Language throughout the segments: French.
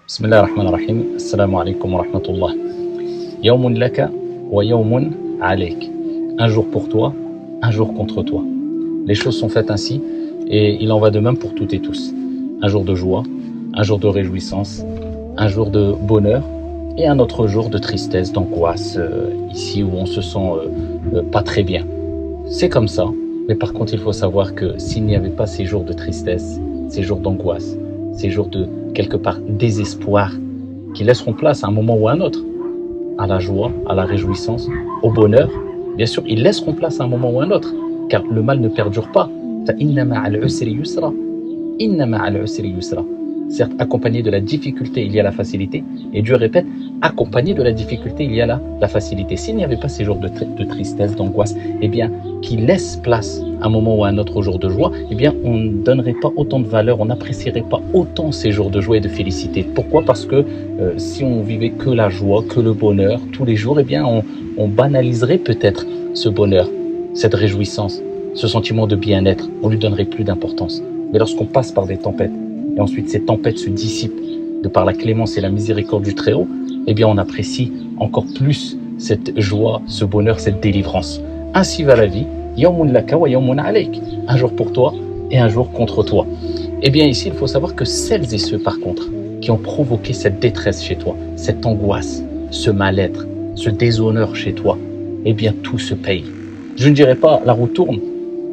بسم الله الرحمن الرحيم السلام عليكم ورحمة الله يوم لك ويوم عليك. Un jour pour toi, un jour contre toi. Les choses sont faites ainsi et il en va de même pour toutes et tous. Un jour de joie, un jour de réjouissance, un jour de bonheur et un autre jour de tristesse, d'angoisse, ici où on se sent pas très bien. C'est comme ça, mais par contre il faut savoir que s'il n'y avait pas ces jours de tristesse, ces jours d'angoisse, ces jours de quelque part désespoir qui laisseront place à un moment ou à un autre à la joie, à la réjouissance, au bonheur, bien sûr ils laisseront place à un moment ou à un autre car le mal ne perdure pas. فإن مع العسر يسرا إن مع العسر يسرا. Certes, accompagné de la difficulté, il y a la facilité. Et Dieu répète, accompagné de la difficulté, il y a la facilité. S'il n'y avait pas ces jours de tristesse, d'angoisse, eh bien, qui laissent place à un moment ou à un autre jour de joie, eh bien, on ne donnerait pas autant de valeur, on n'apprécierait pas autant ces jours de joie et de félicité. Pourquoi ? Parce que si on vivait que la joie, que le bonheur, tous les jours, eh bien, on banaliserait peut-être ce bonheur, cette réjouissance, ce sentiment de bien-être. On lui donnerait plus d'importance. Mais lorsqu'on passe par des tempêtes, et ensuite ces tempêtes se dissipent de par la clémence et la miséricorde du Très-Haut, eh bien on apprécie encore plus cette joie, ce bonheur, cette délivrance. Ainsi va la vie, yawmun laka wa yawmun alayk, un jour pour toi et un jour contre toi. Eh bien ici il faut savoir que celles et ceux par contre qui ont provoqué cette détresse chez toi, cette angoisse, ce mal-être, ce déshonneur chez toi, eh bien tout se paye. Je ne dirais pas la roue tourne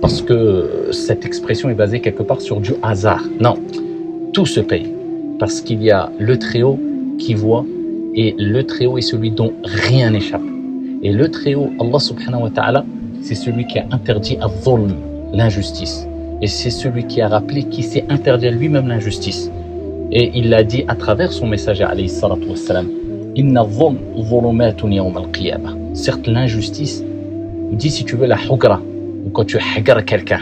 parce que cette expression est basée quelque part sur du hasard. Non. Tout se paye, parce qu'il y a le Très-Haut qui voit, et le Très-Haut est celui dont rien n'échappe. Et le Très-Haut, Allah subhanahu wa ta'ala, c'est celui qui a interdit al-dhulm, l'injustice. Et c'est celui qui a rappelé qui s'est interdit à lui-même l'injustice. Et il l'a dit à travers son messager, alayhi salatu wassalam, Inna dhulm dhulumatun yawm al-qiyamah. Certes, l'injustice, dit si tu veux la hugra, ou quand tu hagar quelqu'un,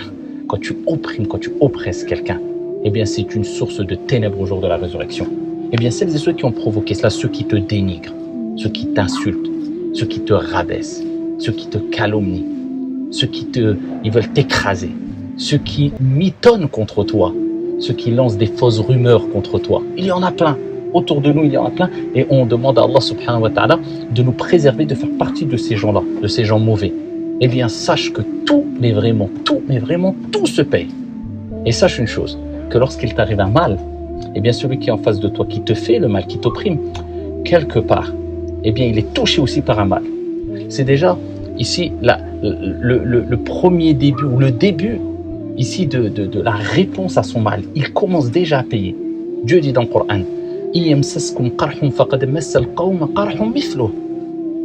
quand tu opprimes, quand tu oppresses quelqu'un, eh bien c'est une source de ténèbres au jour de la résurrection. Eh bien celles et ceux qui ont provoqué cela, ceux qui te dénigrent, ceux qui t'insultent, ceux qui te rabaissent, ceux qui te calomnient, ceux qui ils veulent t'écraser, ceux qui mitonnent contre toi, ceux qui lancent des fausses rumeurs contre toi. Il y en a plein. Autour de nous, il y en a plein. Et on demande à Allah subhanahu wa ta'ala de nous préserver, de faire partie de ces gens-là, de ces gens mauvais. Eh bien sache que tout, mais vraiment tout se paye. Et sache une chose, que lorsqu'il t'arrive un mal, eh bien celui qui est en face de toi, qui te fait le mal, qui t'opprime, quelque part, eh bien il est touché aussi par un mal. C'est déjà ici le premier début, ou le début ici de la réponse à son mal. Il commence déjà à payer. Dieu dit dans le Coran,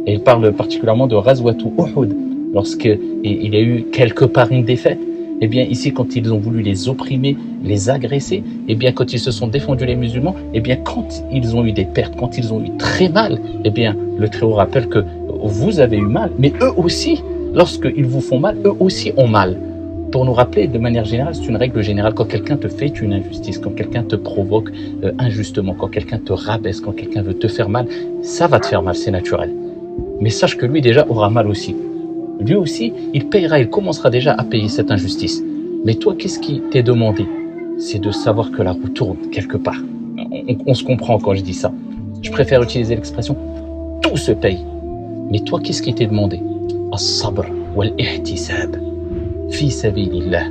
et il parle particulièrement de Ghazwatu Uhud, lorsqu'il y a eu quelque part une défaite. Eh bien ici, quand ils ont voulu les opprimer, les agresser, eh bien quand ils se sont défendus les musulmans, eh bien quand ils ont eu des pertes, quand ils ont eu très mal, eh bien le Très-Haut rappelle que vous avez eu mal, mais eux aussi, lorsqu'ils vous font mal, eux aussi ont mal. Pour nous rappeler de manière générale, c'est une règle générale, quand quelqu'un te fait une injustice, quand quelqu'un te provoque injustement, quand quelqu'un te rabaisse, quand quelqu'un veut te faire mal, ça va te faire mal, c'est naturel. Mais sache que lui déjà aura mal aussi. Lui aussi, il payera, il commencera déjà à payer cette injustice. Mais toi, qu'est-ce qui t'est demandé ? C'est de savoir que la roue tourne quelque part. On se comprend quand je dis ça. Je préfère utiliser l'expression « tout se paye ». Mais toi, qu'est-ce qui t'est demandé ? As-sabr wal-ihtisab fi sabilillah.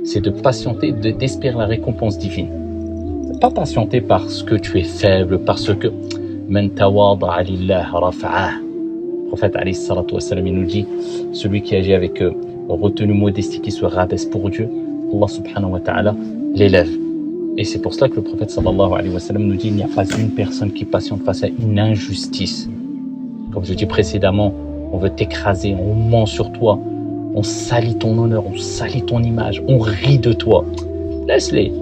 C'est de patienter, d'espérer la récompense divine. Pas patienter parce que tu es faible, parce que « man tawada'a lillah rafa'ah ». Le prophète alayhi salatu wassalam, il nous dit, celui qui agit avec retenue, modestie, qui se rabaisse pour Dieu, Allah subhanahu wa ta'ala l'élève. Et c'est pour cela que le prophète sallallahu alayhi wa sallam nous dit, il n'y a pas une personne qui patiente face à une injustice. Comme je dis précédemment, on veut t'écraser, on ment sur toi, on salit ton honneur, on salit ton image, on rit de toi. Laisse-les.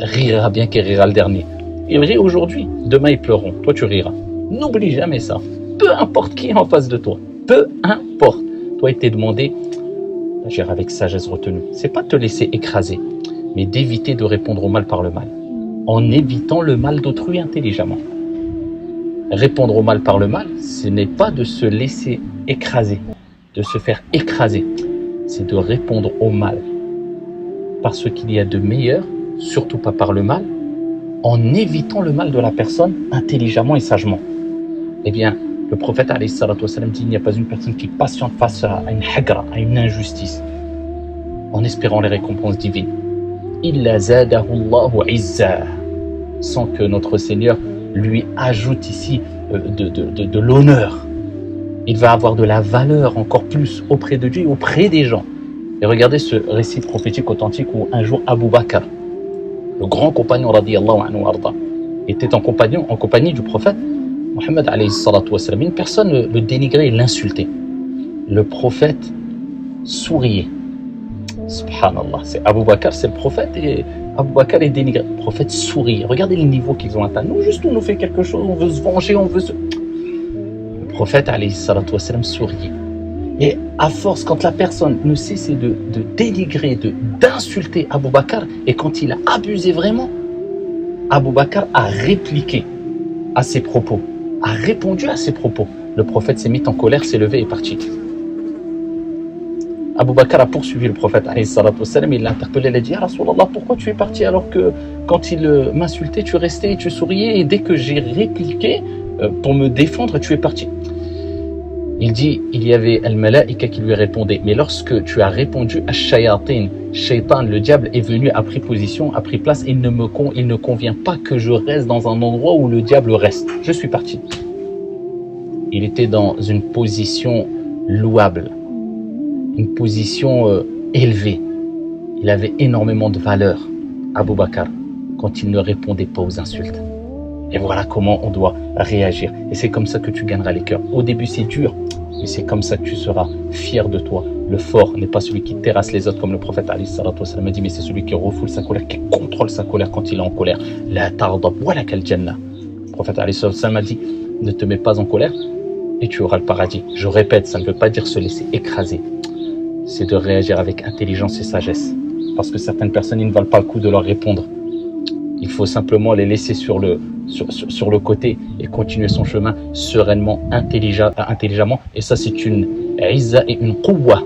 Rira bien qu'il rira le dernier. Il rit aujourd'hui, demain ils pleureront, toi tu riras. N'oublie jamais ça. Peu importe qui est en face de toi, peu importe. Toi, il t'est demandé d'agir avec sagesse retenue. C'est pas te laisser écraser, mais d'éviter de répondre au mal par le mal, en évitant le mal d'autrui intelligemment. Répondre au mal par le mal, ce n'est pas de se laisser écraser, de se faire écraser. C'est de répondre au mal par ce qu'il y a de meilleur, surtout pas par le mal, en évitant le mal de la personne intelligemment et sagement. Eh bien, le prophète alayhi salatu wassalam dit, il n'y a pas une personne qui patiente face à une hagra, à une injustice, en espérant les récompenses divines. Illa zadahu Allahu izza, sans que notre Seigneur lui ajoute ici de l'honneur. Il va avoir de la valeur encore plus auprès de Dieu et auprès des gens. Et regardez ce récit prophétique authentique où un jour Abu Bakr, le grand compagnon radiyallahu anhu arda, était en compagnie du prophète Muhammad alayhi salatu wassalam. Une personne le dénigrait et l'insultait. Le prophète souriait. Subhanallah, c'est Abu Bakr, c'est le prophète, et Abu Bakr est dénigré. Le prophète sourit. Regardez les niveaux qu'ils ont atteints. Nous, juste on nous fait quelque chose, on veut se venger, on veut se... Le prophète alayhi salatu wassalam souriait. Et à force, quand la personne ne cessait de dénigrer, d'insulter Abu Bakr, et quand il a abusé vraiment, Abu Bakr a répliqué à ses propos, a répondu à ses propos. Le prophète s'est mis en colère, s'est levé et est parti. Abu Bakr a poursuivi le prophète alayhi salatu wassalam, il l'a interpellé, il a dit: Ya Rasulallah, pourquoi tu es parti alors que quand il m'insultait, tu restais et tu souriais, et dès que j'ai répliqué pour me défendre, tu es parti. Il dit, il y avait Al-Malaïka qui lui répondait, mais lorsque tu as répondu à Shayatin, Shaitan, le diable est venu, a pris position, a pris place, il ne convient pas que je reste dans un endroit où le diable reste. Je suis parti. Il était dans une position louable, une position élevée. Il avait énormément de valeur, Abu Bakr, quand il ne répondait pas aux insultes. Et voilà comment on doit réagir. Et c'est comme ça que tu gagneras les cœurs. Au début, c'est dur, mais c'est comme ça que tu seras fier de toi. Le fort n'est pas celui qui terrasse les autres, comme le prophète alayhi salatu wassalam a dit, mais c'est celui qui refoule sa colère, qui contrôle sa colère quand il est en colère. La tardab wala kal jannah. Le prophète alayhi salatu wassalam a dit, ne te mets pas en colère et tu auras le paradis. Je répète, ça ne veut pas dire se laisser écraser. C'est de réagir avec intelligence et sagesse. Parce que certaines personnes, ils ne valent pas le coup de leur répondre. Il faut simplement les laisser sur le côté et continuer son chemin sereinement, intelligemment. Et ça, c'est une izza et une quwwa.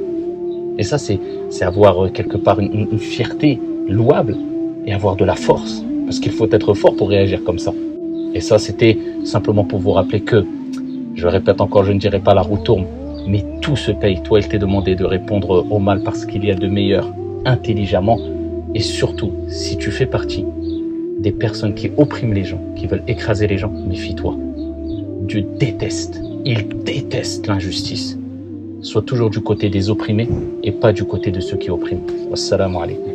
Et ça, c'est avoir quelque part une fierté louable et avoir de la force. Parce qu'il faut être fort pour réagir comme ça. Et ça, c'était simplement pour vous rappeler que, je répète encore, je ne dirai pas la roue tourne, mais tout se paye. Toi, il t'est demandé de répondre au mal parce qu'il y a de meilleur, intelligemment. Et surtout, si tu fais partie des personnes qui oppriment les gens, qui veulent écraser les gens, méfie-toi. Dieu déteste, il déteste l'injustice. Sois toujours du côté des opprimés et pas du côté de ceux qui oppriment. Wassalamu alaikum.